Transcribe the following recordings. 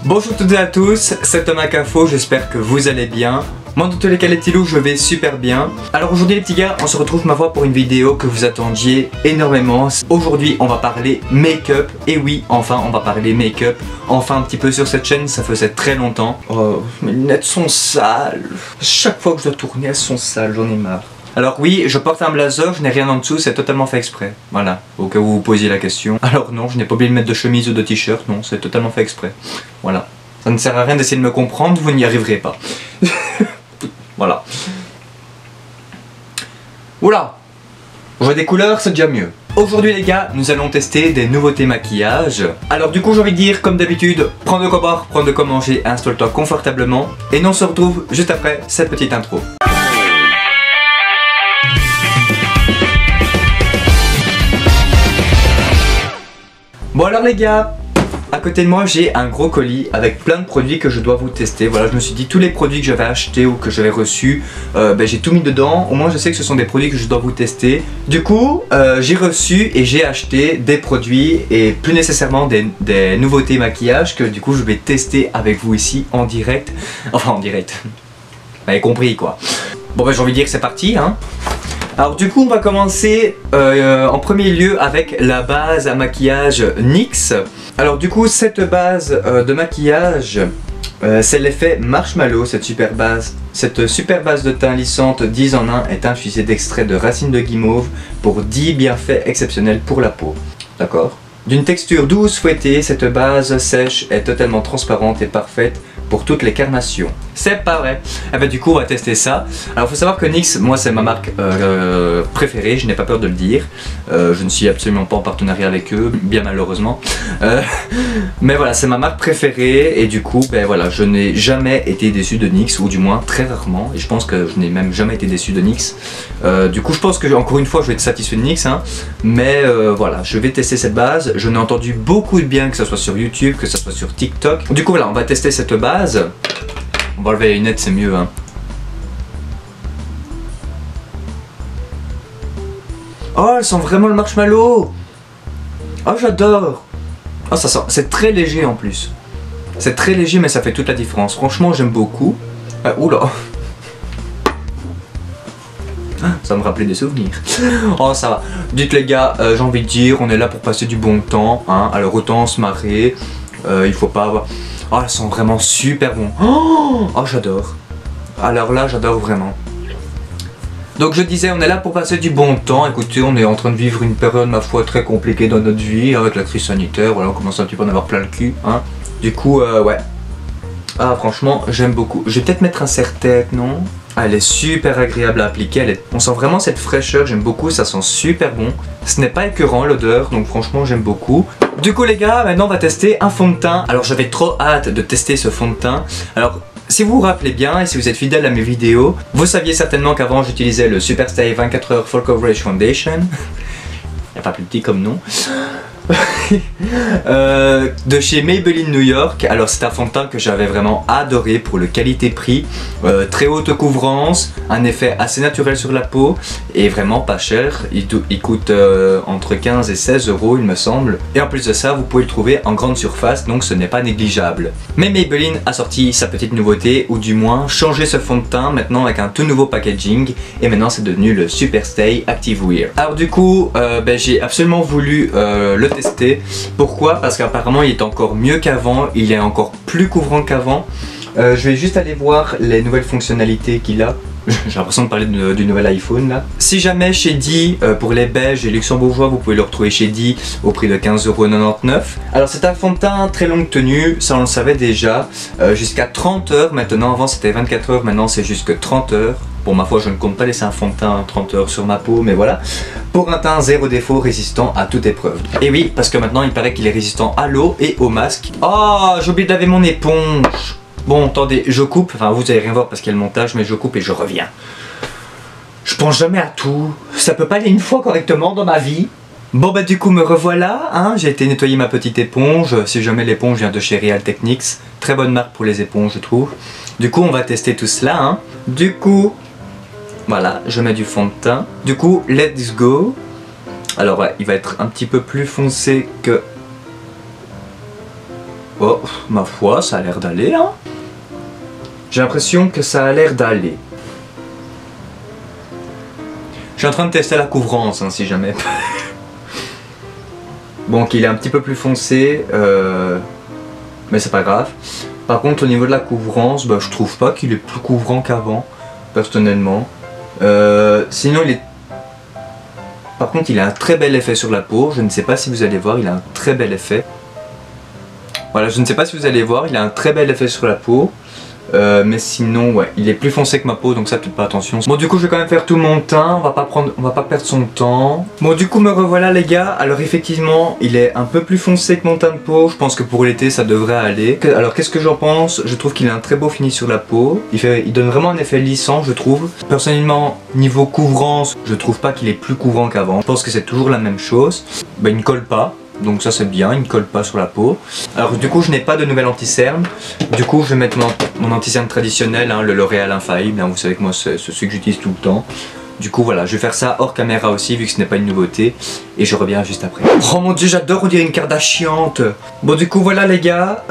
Bonjour à toutes et à tous, c'est Thomas Cafo, j'espère que vous allez bien. Moi dans tous les cas les petits loups, je vais super bien. Alors aujourd'hui les petits gars, on se retrouve ma foi pour une vidéo que vous attendiez énormément. Aujourd'hui on va parler make-up, et oui, enfin on va parler make-up. Enfin un petit peu sur cette chaîne, ça faisait très longtemps. Oh, mes lunettes sont sales. Chaque fois que je dois tourner, elles sont sales, j'en ai marre. Alors oui, je porte un blazer, je n'ai rien en dessous, c'est totalement fait exprès. Voilà, au cas où vous posiez la question. Alors non, je n'ai pas oublié de mettre de chemise ou de t-shirt, non, c'est totalement fait exprès. Voilà. Ça ne sert à rien d'essayer de me comprendre, vous n'y arriverez pas. Voilà. Oula! Je vois des couleurs, c'est déjà mieux. Aujourd'hui les gars, nous allons tester des nouveautés maquillage. Alors du coup j'ai envie de dire, comme d'habitude, prends de quoi boire, prends de quoi manger, installe-toi confortablement. Et nous on se retrouve juste après cette petite intro. Bon alors les gars, à côté de moi j'ai un gros colis avec plein de produits que je dois vous tester. Voilà, je me suis dit tous les produits que j'avais achetés ou que j'avais reçus, j'ai tout mis dedans. Au moins je sais que ce sont des produits que je dois vous tester. Du coup j'ai reçu et j'ai acheté des produits et plus nécessairement des nouveautés maquillage que du coup je vais tester avec vous ici en direct. Enfin en direct, vous avez compris quoi. Bon j'ai envie de dire que c'est parti hein. Alors du coup on va commencer en premier lieu avec la base à maquillage NYX. Alors du coup cette base de maquillage c'est l'effet marshmallow, cette super base de teint lissante 10 en 1 est infusée d'extrait de racines de guimauve pour 10 bienfaits exceptionnels pour la peau. D'accord? D'une texture douce fouettée, cette base sèche est totalement transparente et parfaite pour toutes les carnations. C'est pas vrai. Eh ben, du coup on va tester ça. Alors faut savoir que NYX, moi c'est ma marque préférée, je n'ai pas peur de le dire. Je ne suis absolument pas en partenariat avec eux, bien malheureusement. Mais voilà, c'est ma marque préférée et du coup ben voilà, je n'ai jamais été déçu de NYX, ou du moins très rarement, et je pense que je n'ai même jamais été déçu de NYX. Du coup je pense que encore une fois je vais être satisfait de NYX hein. Mais voilà, je vais tester cette base. Je n'ai entendu beaucoup de bien, que ce soit sur YouTube, que ce soit sur TikTok. Du coup voilà, on va tester cette base. On va enlever les lunettes, c'est mieux hein. Oh, elles sent vraiment le marshmallow. Oh, j'adore. Oh, ça sent, c'est très léger en plus. C'est très léger mais ça fait toute la différence. Franchement, j'aime beaucoup. Oula. Ça me rappelait des souvenirs. Oh ça va. Dites les gars, j'ai envie de dire, on est là pour passer du bon temps hein. Alors autant se marrer. Il faut pas avoir... Oh, elles sont vraiment super bon. Oh, j'adore. Alors là, j'adore vraiment. Donc je disais, on est là pour passer du bon temps. Écoutez, on est en train de vivre une période, ma foi, très compliquée dans notre vie, avec la crise sanitaire. Voilà, on commence un petit peu à en avoir plein le cul. Hein. Du coup, ouais. Ah, franchement, j'aime beaucoup. Je vais peut-être mettre un serre-tête, non? Ah, elle est super agréable à appliquer. On sent vraiment cette fraîcheur, j'aime beaucoup. Ça sent super bon. Ce n'est pas écœurant l'odeur, donc franchement, j'aime beaucoup. Du coup les gars, maintenant on va tester un fond de teint. Alors j'avais trop hâte de tester ce fond de teint. Alors si vous vous rappelez bien et si vous êtes fidèle à mes vidéos, vous saviez certainement qu'avant j'utilisais le Superstay 24 heures Full Coverage Foundation. Il n'y a pas plus petit comme nom. De chez Maybelline New York. Alors c'est un fond de teint que j'avais vraiment adoré pour le qualité-prix, très haute couvrance, un effet assez naturel sur la peau et vraiment pas cher. Il coûte entre 15 et 16 euros il me semble, et en plus de ça vous pouvez le trouver en grande surface, donc ce n'est pas négligeable. Mais Maybelline a sorti sa petite nouveauté, ou du moins changé ce fond de teint maintenant avec un tout nouveau packaging, et maintenant c'est devenu le Superstay Active Wear. Alors du coup j'ai absolument voulu le tester. Pourquoi? Parce qu'apparemment il est encore mieux qu'avant, il est encore plus couvrant qu'avant. Je vais juste aller voir les nouvelles fonctionnalités qu'il a. J'ai l'impression de parler du nouvel iPhone là. Si jamais chez D, pour les Belges et luxembourgeois, vous pouvez le retrouver chez D au prix de 15,99 €. Alors c'est un fond de teint très longue tenue, ça on le savait déjà, jusqu'à 30 heures maintenant. Avant c'était 24 heures, maintenant c'est jusque 30 heures. Pour ma foi, je ne compte pas laisser un fond de teint 30 heures sur ma peau, mais voilà. Pour un teint zéro défaut, résistant à toute épreuve. Et oui, parce que maintenant il paraît qu'il est résistant à l'eau et au masque. Oh, j'ai oublié de laver mon éponge. Bon, attendez, je coupe. Enfin, vous allez rien voir parce qu'il y a le montage, mais je coupe et je reviens. Je pense jamais à tout. Ça peut pas aller une fois correctement dans ma vie. Bon bah du coup me revoilà, hein. J'ai été nettoyer ma petite éponge. Si jamais l'éponge vient de chez Real Techniques, très bonne marque pour les éponges je trouve. Du coup on va tester tout cela hein. Du coup voilà, je mets du fond de teint. Du coup, let's go. Alors ouais, il va être un petit peu plus foncé que Oh, ma foi, ça a l'air d'aller, hein. J'ai l'impression que ça a l'air d'aller. Je suis en train de tester la couvrance, hein, si jamais. Bon, qu'il est un petit peu plus foncé, mais c'est pas grave. Par contre, au niveau de la couvrance, bah, je trouve pas qu'il est plus couvrant qu'avant, personnellement. Sinon, il est... Par contre, il a un très bel effet sur la peau. Je ne sais pas si vous allez voir, il a un très bel effet. Voilà, je ne sais pas si vous allez voir, il a un très bel effet sur la peau. Mais sinon, ouais, il est plus foncé que ma peau, donc ça, peut-être pas attention. Bon, du coup, je vais quand même faire tout mon teint, on va pas perdre son temps. Bon, du coup, me revoilà, les gars. Alors, effectivement, il est un peu plus foncé que mon teint de peau. Je pense que pour l'été, ça devrait aller. Alors, qu'est-ce que j'en pense? Je trouve qu'il a un très beau fini sur la peau. Il donne vraiment un effet lissant, je trouve. Personnellement, niveau couvrance, je trouve pas qu'il est plus couvrant qu'avant. Je pense que c'est toujours la même chose. Bah, il ne colle pas. Donc ça c'est bien, il ne colle pas sur la peau. Alors du coup je n'ai pas de nouvelle anti-cerne. Du coup je vais mettre mon anti-cerne traditionnel, hein, le L'Oréal Infaillible, hein, vous savez que moi c'est celui que j'utilise tout le temps. Du coup voilà, je vais faire ça hors caméra aussi vu que ce n'est pas une nouveauté. Et je reviens juste après. Oh mon dieu, j'adore, on dirait une Kardashiante. Bon du coup voilà les gars,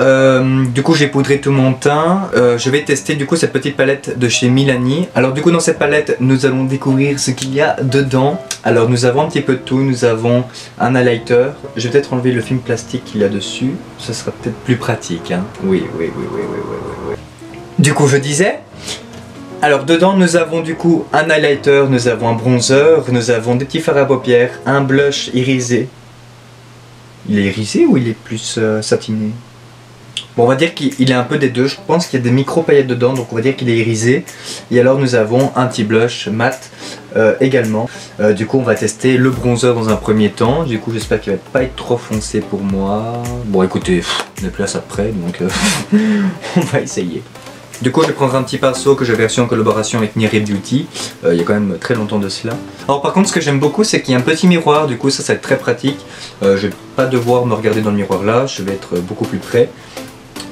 du coup j'ai poudré tout mon teint. Je vais tester du coup cette petite palette de chez Milani. Alors du coup dans cette palette nous allons découvrir ce qu'il y a dedans. Alors nous avons un petit peu de tout, nous avons un highlighter. Je vais peut-être enlever le film plastique qu'il y a dessus. Ce sera peut-être plus pratique, hein. Oui. Du coup je disais... Alors dedans nous avons du coup un highlighter, nous avons un bronzer, nous avons des petits fards à paupières, un blush irisé. Il est irisé ou il est plus satiné? Bon, on va dire qu'il est un peu des deux, je pense qu'il y a des micro paillettes dedans, donc on va dire qu'il est irisé. Et alors nous avons un petit blush mat également. Du coup on va tester le bronzer dans un premier temps, du coup j'espère qu'il va pas être trop foncé pour moi. Bon écoutez, on est plus à ça de près, donc on va essayer. Du coup je vais prendre un petit pinceau que j'avais reçu en collaboration avec Nire Beauty, il y a quand même très longtemps de cela. Alors par contre ce que j'aime beaucoup c'est qu'il y a un petit miroir, du coup ça va être très pratique. Je vais pas devoir me regarder dans le miroir là, je vais être beaucoup plus près.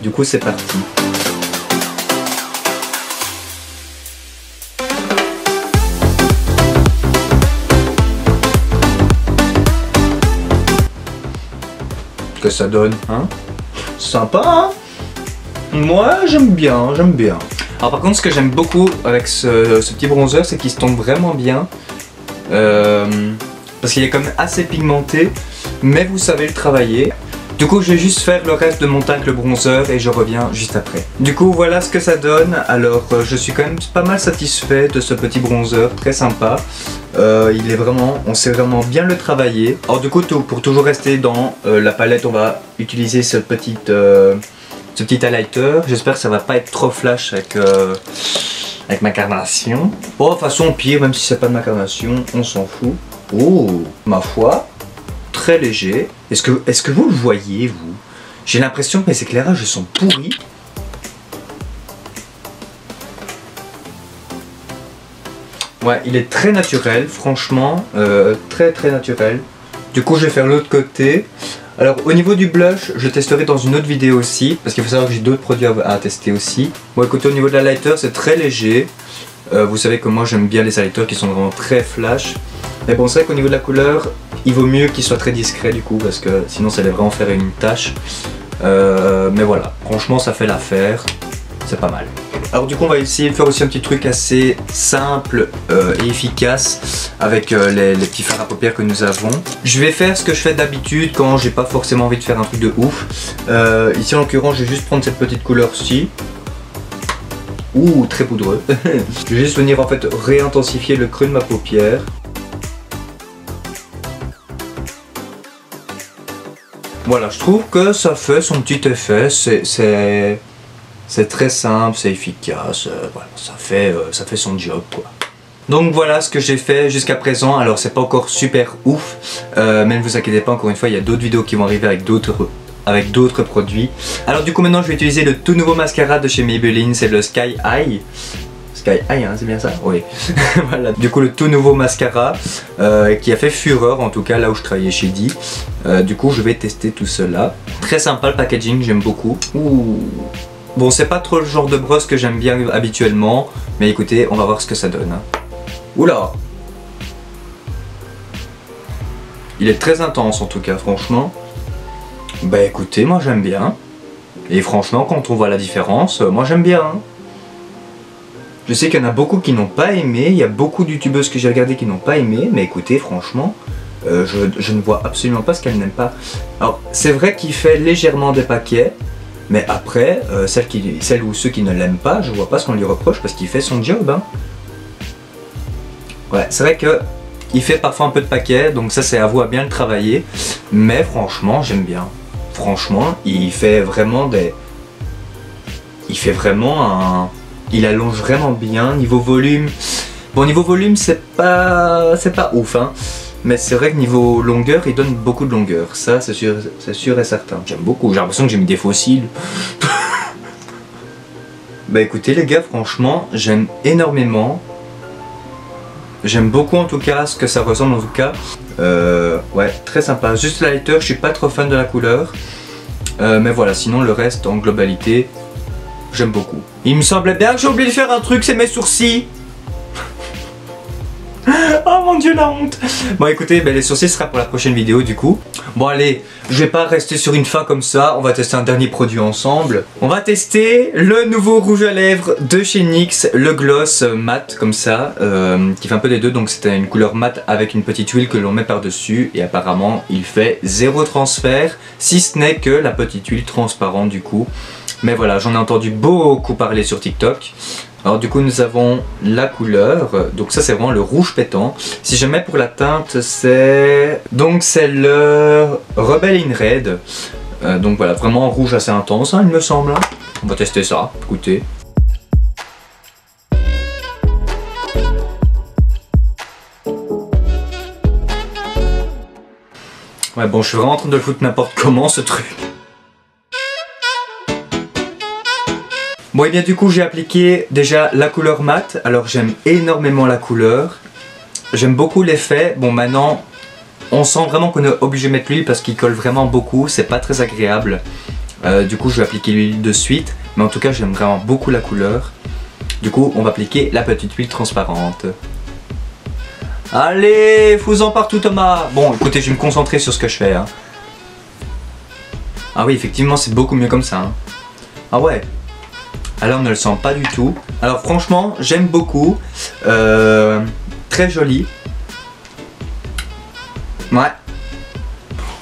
Du coup c'est parti. Que ça donne, hein? Sympa, hein? Moi j'aime bien, j'aime bien. Alors par contre ce que j'aime beaucoup avec ce petit bronzer c'est qu'il se tombe vraiment bien. Parce qu'il est quand même assez pigmenté, mais vous savez le travailler. Du coup je vais juste faire le reste de mon teint avec le bronzer et je reviens juste après. Du coup voilà ce que ça donne. Alors je suis quand même pas mal satisfait de ce petit bronzer, très sympa. Il est vraiment, on sait vraiment bien le travailler. Alors du coup pour toujours rester dans la palette on va utiliser ce petit highlighter. J'espère que ça va pas être trop flash avec ma carnation. Bon de toute façon au pire, même si c'est pas de ma carnation, on s'en fout. Oh, ma foi, très léger. Est-ce que vous le voyez, vous? J'ai l'impression que mes éclairages sont pourris. Ouais, il est très naturel, franchement, très naturel. Du coup, je vais faire l'autre côté. Alors, au niveau du blush, je testerai dans une autre vidéo aussi, parce qu'il faut savoir que j'ai d'autres produits à tester aussi. Bon, écoutez, au niveau de l'highlighter, c'est très léger. Vous savez que moi, j'aime bien les highlighters qui sont vraiment très flash. Mais bon, c'est vrai qu'au niveau de la couleur, il vaut mieux qu'il soit très discret du coup, parce que sinon, ça allait vraiment faire une tache. Mais voilà, franchement, ça fait l'affaire. C'est pas mal. Alors du coup on va essayer de faire aussi un petit truc assez simple et efficace avec les petits fards à paupières que nous avons. Je vais faire ce que je fais d'habitude quand j'ai pas forcément envie de faire un truc de ouf. Ici en l'occurrence je vais juste prendre cette petite couleur-ci. Ouh, très poudreux. Je vais juste venir en fait réintensifier le creux de ma paupière. Voilà, je trouve que ça fait son petit effet, c'est très simple, c'est efficace, voilà, ça fait son job quoi. Donc voilà ce que j'ai fait jusqu'à présent. Alors c'est pas encore super ouf, mais ne vous inquiétez pas, encore une fois il y a d'autres vidéos qui vont arriver avec d'autres produits. Alors du coup maintenant je vais utiliser le tout nouveau mascara de chez Maybelline, c'est le Sky High. Sky High, hein, c'est bien ça? Oui. Voilà, du coup le tout nouveau mascara qui a fait fureur en tout cas là où je travaillais chez Di. Du coup je vais tester tout cela. Très sympa le packaging, j'aime beaucoup. Ouh. Bon, c'est pas trop le genre de brosse que j'aime bien habituellement, mais écoutez, on va voir ce que ça donne. Oula! Il est très intense en tout cas, franchement. Bah écoutez, moi j'aime bien. Et franchement, quand on voit la différence, moi j'aime bien. Hein. Je sais qu'il y en a beaucoup qui n'ont pas aimé, il y a beaucoup de youtubeuses que j'ai regardées qui n'ont pas aimé, mais écoutez, franchement, je ne vois absolument pas ce qu'elles n'aiment pas. Alors, c'est vrai qu'il fait légèrement des paquets, mais après, celle ou ceux qui ne l'aiment pas, je vois pas ce qu'on lui reproche parce qu'il fait son job. Hein. Ouais, c'est vrai que il fait parfois un peu de paquets, donc ça c'est à vous à bien le travailler, mais franchement, j'aime bien. Franchement, il fait vraiment des... Il fait vraiment un... Il allonge vraiment bien, niveau volume... Bon, niveau volume, c'est pas ouf, hein. Mais c'est vrai que niveau longueur, il donne beaucoup de longueur. Ça, c'est sûr et certain. J'aime beaucoup, j'ai l'impression que j'ai mis des fossiles. Bah écoutez les gars, franchement, j'aime énormément. J'aime beaucoup en tout cas ce que ça ressemble en tout cas. Ouais, très sympa. Juste la lighter, je suis pas trop fan de la couleur. Mais voilà, sinon le reste en globalité, j'aime beaucoup. Il me semblait bien que j'ai oublié de faire un truc, c'est mes sourcils. Oh mon dieu, la honte. Bon écoutez, les sourcils sera pour la prochaine vidéo du coup. Bon allez, je vais pas rester sur une fin comme ça, on va tester un dernier produit ensemble. On va tester le nouveau rouge à lèvres de chez NYX, le gloss mat comme ça, qui fait un peu des deux, donc c'était une couleur mat avec une petite huile que l'on met par dessus et apparemment il fait 0 transfert, si ce n'est que la petite huile transparente du coup. Mais voilà, j'en ai entendu beaucoup parler sur TikTok. Alors du coup nous avons la couleur, donc ça c'est vraiment le rouge pétant. Si jamais pour la teinte c'est... Donc c'est le Rebel in Red. Donc voilà, vraiment rouge assez intense hein, il me semble. On va tester ça, écoutez. Ouais bon, je suis vraiment en train de le foutre n'importe comment ce truc. Bon et bien du coup j'ai appliqué déjà la couleur mat, alors j'aime énormément la couleur, j'aime beaucoup l'effet. Bon maintenant on sent vraiment qu'on est obligé de mettre l'huile parce qu'il colle vraiment beaucoup, c'est pas très agréable. Du coup je vais appliquer l'huile de suite, mais en tout cas j'aime vraiment beaucoup la couleur. Du coup on va appliquer la petite huile transparente. Allez, fous-en partout Thomas. Bon écoutez, je vais me concentrer sur ce que je fais. Hein. Ah oui effectivement c'est beaucoup mieux comme ça. Hein. Ah ouais. Alors on ne le sent pas du tout. Alors franchement j'aime beaucoup. Très joli. Ouais.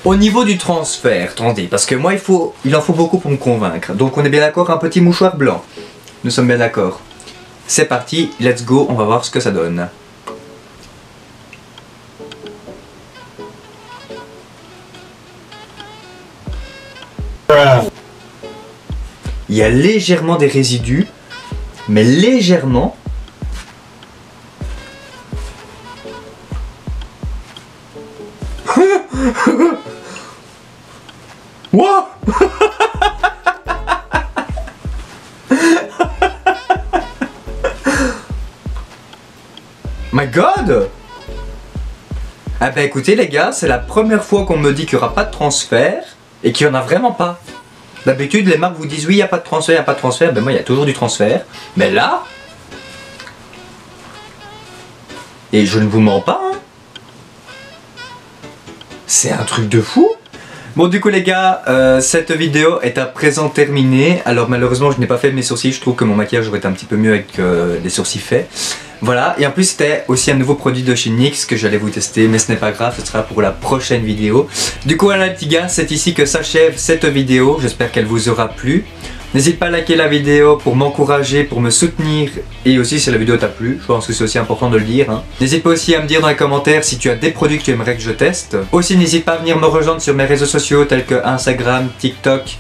Au niveau du transfert, attendez, parce que moi il en faut beaucoup pour me convaincre. Donc on est bien d'accord, un petit mouchoir blanc. Nous sommes bien d'accord. C'est parti, let's go, on va voir ce que ça donne. Il y a légèrement des résidus, mais légèrement. Wow. My God. Ah bah écoutez les gars, c'est la première fois qu'on me dit qu'il n'y aura pas de transfert et qu'il n'y en a vraiment pas. D'habitude, les marques vous disent oui, il n'y a pas de transfert, il n'y a pas de transfert. Ben moi, il y a toujours du transfert. Mais là... Et je ne vous mens pas. Hein. C'est un truc de fou. Bon, du coup, les gars, cette vidéo est à présent terminée. Alors, malheureusement, je n'ai pas fait mes sourcils. Je trouve que mon maquillage aurait été un petit peu mieux avec les sourcils faits. Voilà, et en plus c'était aussi un nouveau produit de chez NYX que j'allais vous tester, mais ce n'est pas grave, ce sera pour la prochaine vidéo. Du coup voilà les petits gars, c'est ici que s'achève cette vidéo, j'espère qu'elle vous aura plu. N'hésite pas à liker la vidéo pour m'encourager, pour me soutenir, et aussi si la vidéo t'a plu, je pense que c'est aussi important de le dire. Hein. N'hésite pas aussi à me dire dans les commentaires si tu as des produits que tu aimerais que je teste. Aussi n'hésite pas à venir me rejoindre sur mes réseaux sociaux tels que Instagram, TikTok.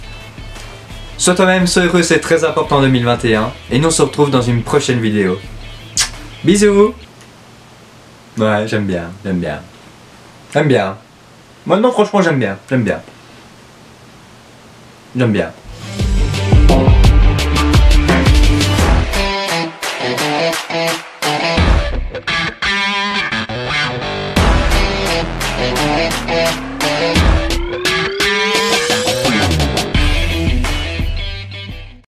Sois toi-même, sois heureux, c'est très important en 2021, et nous on se retrouve dans une prochaine vidéo. Bisous. Ouais, j'aime bien, j'aime bien. J'aime bien. Moi non, franchement, j'aime bien, j'aime bien. J'aime bien.